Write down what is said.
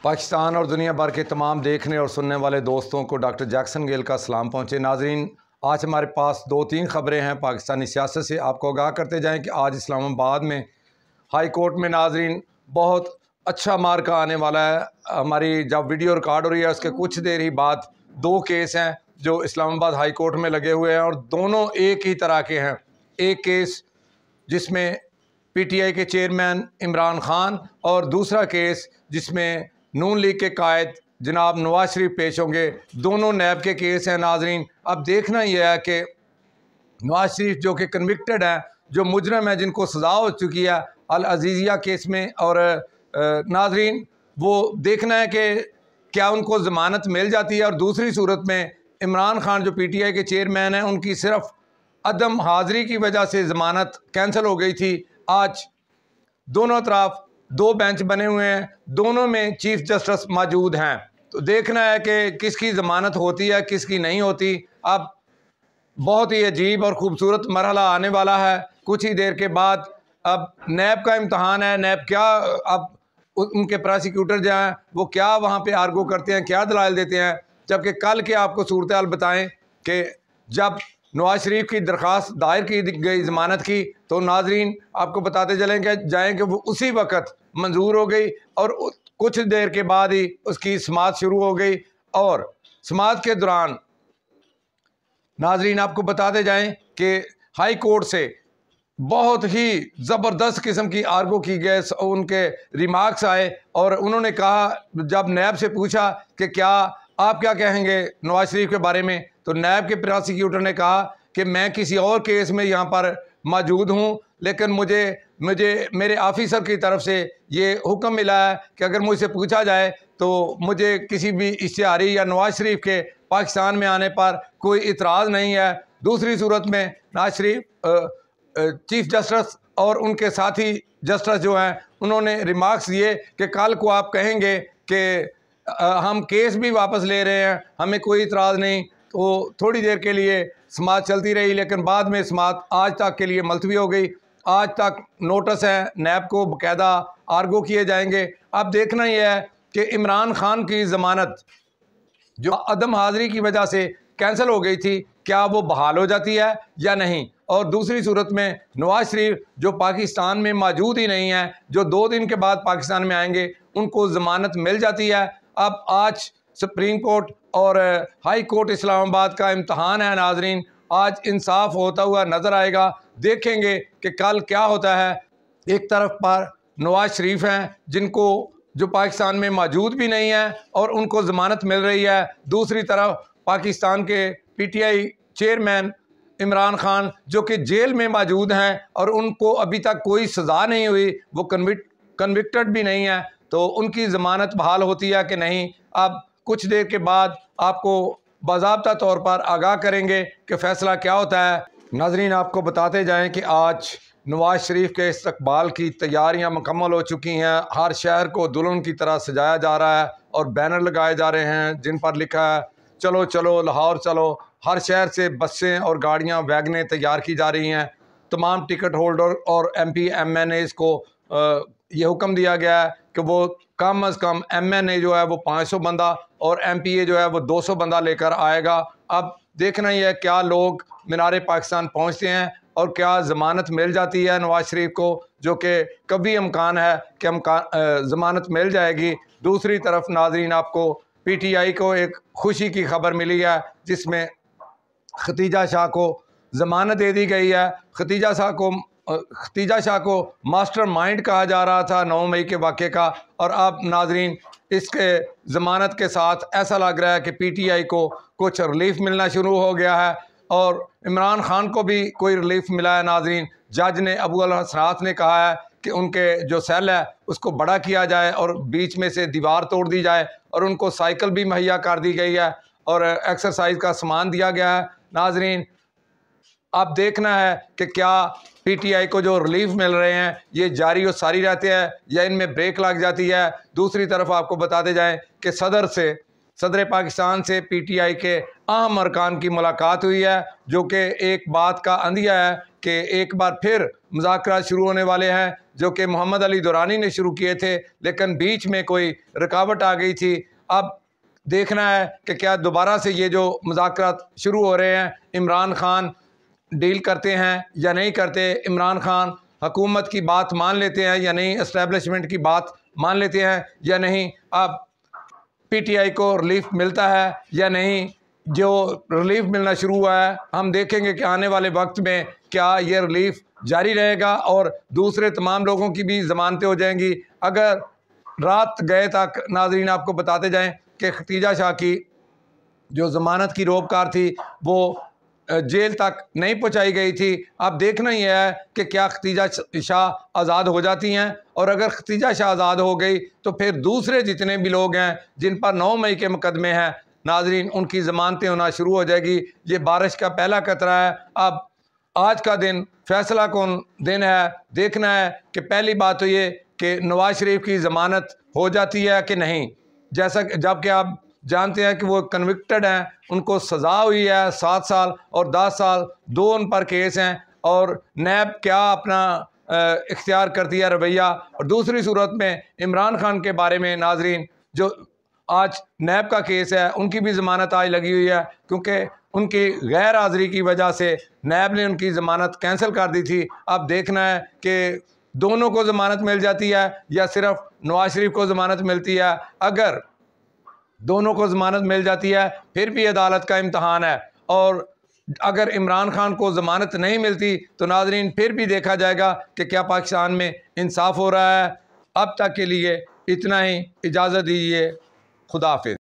पाकिस्तान और दुनिया भर के तमाम देखने और सुनने वाले दोस्तों को डॉक्टर जैक्सन गेल का सलाम पहुँचे। नाजरीन, आज हमारे पास 2-3 ख़बरें हैं पाकिस्तानी सियासत से। आपको आगाह करते जाएं कि आज इस्लामाबाद में हाई कोर्ट में नाजरीन बहुत अच्छा मार्का आने वाला है। हमारी जब वीडियो रिकॉर्ड हो रही है उसके कुछ देर ही बाद 2 केस हैं जो इस्लामाबाद हाई कोर्ट में लगे हुए हैं और दोनों एक ही तरह के हैं। एक केस जिसमें पीटीआई के चेयरमैन इमरान खान और दूसरा केस जिसमें नून लीग के कायद जनाब नवाज शरीफ पेश होंगे। दोनों नैब के केस हैं। नाजरीन, अब देखना यह है कि नवाज शरीफ जो कि कन्विक्टेड हैं, जो मुजरम है, जिनको सज़ा हो चुकी है अल अजीज़िया केस में, और नाजरीन वो देखना है कि क्या उनको ज़मानत मिल जाती है। और दूसरी सूरत में इमरान खान जो पीटीआई के चेयरमैन हैं, उनकी सिर्फ अदम हाज़िरी की वजह से ज़मानत कैंसिल हो गई थी। आज दोनों तरफ 2 बेंच बने हुए हैं, दोनों में चीफ जस्टिस मौजूद हैं। तो देखना है कि किसकी ज़मानत होती है, किसकी नहीं होती। अब बहुत ही अजीब और ख़ूबसूरत मरहला आने वाला है कुछ ही देर के बाद। अब नैब का इम्तहान है। नैब क्या, अब उनके प्रोसिक्यूटर जो हैं वो क्या वहाँ पे आर्गू करते हैं, क्या दलाइल देते हैं। जबकि कल के आपको सूरत हाल बताएं कि जब नवाज शरीफ की दरख्वास्त दायर की गई ज़मानत की, तो नाजरीन आपको बताते चलें कि जाएँ कि वो उसी वक्त मंजूर हो गई और कुछ देर के बाद ही उसकी समाअत शुरू हो गई। और समाअत के दौरान नाजरीन आपको बताते जाएं कि हाई कोर्ट से बहुत ही ज़बरदस्त किस्म की आर्गू की गई, उनके रिमार्क्स आए और उन्होंने कहा, जब नैब से पूछा कि क्या आप क्या कहेंगे नवाज शरीफ के बारे में, तो नैब के प्रोसिक्यूटर ने कहा कि मैं किसी और केस में यहाँ पर मौजूद हूँ, लेकिन मुझे मेरे ऑफिसर की तरफ से ये हुक्म मिला है कि अगर मुझसे पूछा जाए तो मुझे किसी भी इश्तिहारी या नवाज शरीफ के पाकिस्तान में आने पर कोई इतराज़ नहीं है। दूसरी सूरत में नवाज शरीफ चीफ जस्टिस और उनके साथी जस्टिस जो हैं उन्होंने रिमार्क्स दिए कि कल को आप कहेंगे कि हम केस भी वापस ले रहे हैं, हमें कोई इतराज़ नहीं। तो थोड़ी देर के लिए समाअत चलती रही, लेकिन बाद में समाअत आज तक के लिए मुलतवी हो गई। आज तक नोटिस है नैब को, बाकायदा आर्गू किए जाएंगे। अब देखना यह है कि इमरान खान की ज़मानत जो अदम हाज़िरी की वजह से कैंसिल हो गई थी, क्या वो बहाल हो जाती है या नहीं। और दूसरी सूरत में नवाज शरीफ जो पाकिस्तान में मौजूद ही नहीं है, जो 2 दिन के बाद पाकिस्तान में आएंगे, उनको ज़मानत मिल जाती है। अब आज सुप्रीम कोर्ट और हाई कोर्ट इस्लामाबाद का इम्तहान है। नाजरीन, आज इंसाफ होता हुआ नज़र आएगा। देखेंगे कि कल क्या होता है। एक तरफ पर नवाज शरीफ हैं जिनको जो पाकिस्तान में मौजूद भी नहीं है और उनको ज़मानत मिल रही है। दूसरी तरफ पाकिस्तान के पीटीआई चेयरमैन इमरान खान जो कि जेल में मौजूद हैं और उनको अभी तक कोई सज़ा नहीं हुई, वो कन्विक्टेड भी नहीं है। तो उनकी ज़मानत बहाल होती है कि नहीं, अब कुछ देर के बाद आपको बाज़ाब्ता तौर पर आगाह करेंगे कि फ़ैसला क्या होता है। नाज़रीन, आपको बताते जाएं कि आज नवाज शरीफ के इस्तकबाल की तैयारियां मुकम्मल हो चुकी हैं। हर शहर को दुल्हन की तरह सजाया जा रहा है और बैनर लगाए जा रहे हैं जिन पर लिखा है चलो चलो लाहौर चलो। हर शहर से बसें और गाड़ियां, वैगनें तैयार की जा रही हैं। तमाम टिकट होल्डर और MP MNAs को ये हुक्म दिया गया है कि वो कम अज़ कम MNA जो है वो 500 बंदा और MPA जो है वो 200 बंदा लेकर आएगा। अब देखना ही है क्या लोग मीनार पाकिस्तान पहुंचते हैं और क्या ज़मानत मिल जाती है नवाज शरीफ को, जो कि कभी इम्कान है कि ज़मानत मिल जाएगी। दूसरी तरफ नाजरीन आपको PTI को एक खुशी की खबर मिली है जिसमें खतीजा शाह को ज़मानत दे दी गई है। खतीजा शाह को मास्टरमाइंड कहा जा रहा था 9 मई के वाक़े का, और अब नाजरीन इसके ज़मानत के साथ ऐसा लग रहा है कि PTI को कुछ रिलीफ मिलना शुरू हो गया है और इमरान खान को भी कोई रिलीफ मिला है। नाजरीन, जज ने अबू अल हसनात ने कहा है कि उनके जो सेल है उसको बड़ा किया जाए और बीच में से दीवार तोड़ दी जाए और उनको साइकिल भी मुहैया कर दी गई है और एक्सरसाइज का सामान दिया गया है। नाजरीन, अब देखना है कि क्या PTI को जो रिलीफ मिल रहे हैं ये जारी और सारी रहते हैं या इनमें ब्रेक लग जाती है। दूसरी तरफ आपको बताते जाएं कि सदर पाकिस्तान से PTI के अहम अरकान की मुलाकात हुई है, जो कि एक बात का अंदिया है कि एक बार फिर मुज़ाकरात शुरू होने वाले हैं, जो कि मोहम्मद अली दुरानी ने शुरू किए थे, लेकिन बीच में कोई रुकावट आ गई थी। अब देखना है कि क्या दोबारा से ये जो मुज़ाकरात शुरू हो रहे हैं, इमरान खान डील करते हैं या नहीं करते, इमरान खान हुकूमत की बात मान लेते हैं या नहीं, इस्टेब्लिशमेंट की बात मान लेते हैं या नहीं, अब पीटीआई को रिलीफ मिलता है या नहीं। जो रिलीफ मिलना शुरू हुआ है, हम देखेंगे कि आने वाले वक्त में क्या ये रिलीफ जारी रहेगा और दूसरे तमाम लोगों की भी ज़मानतें हो जाएंगी। अगर रात गए तक नाज़रीन आपको बताते जाएं कि खतीजा शाह की जो ज़मानत की रोबकार थी वो जेल तक नहीं पहुंचाई गई थी। अब देखना ही है कि क्या खतीजा शाह आज़ाद हो जाती हैं, और अगर खतीजा शाह आज़ाद हो गई तो फिर दूसरे जितने भी लोग हैं जिन पर 9 मई के मुकदमे हैं नाजरीन, उनकी ज़मानतें होना शुरू हो जाएगी। ये बारिश का पहला कतरा है। अब आज का दिन फैसला कौन दिन है, देखना है कि पहली बात तो ये कि नवाज शरीफ की ज़मानत हो जाती है कि नहीं, जैसा जबकि आप जानते हैं कि वो कन्विक्टेड हैं, उनको सज़ा हुई है 7 साल और 10 साल, 2 उन पर केस हैं, और नैब क्या अपना इख्तियार करती है रवैया। और दूसरी सूरत में इमरान खान के बारे में नाजरीन, जो आज नैब का केस है, उनकी भी ज़मानत आज लगी हुई है, क्योंकि उनकी गैर हाज़िरी की वजह से नैब ने उनकी ज़मानत कैंसिल कर दी थी। अब देखना है कि दोनों को ज़मानत मिल जाती है या सिर्फ नवाज शरीफ को ज़मानत मिलती है। अगर दोनों को ज़मानत मिल जाती है फिर भी अदालत का इम्तहान है, और अगर इमरान खान को ज़मानत नहीं मिलती तो नाजरीन फिर भी देखा जाएगा कि क्या पाकिस्तान में इंसाफ हो रहा है। अब तक के लिए इतना ही, इजाज़त दीजिए, खुदा हाफिज़।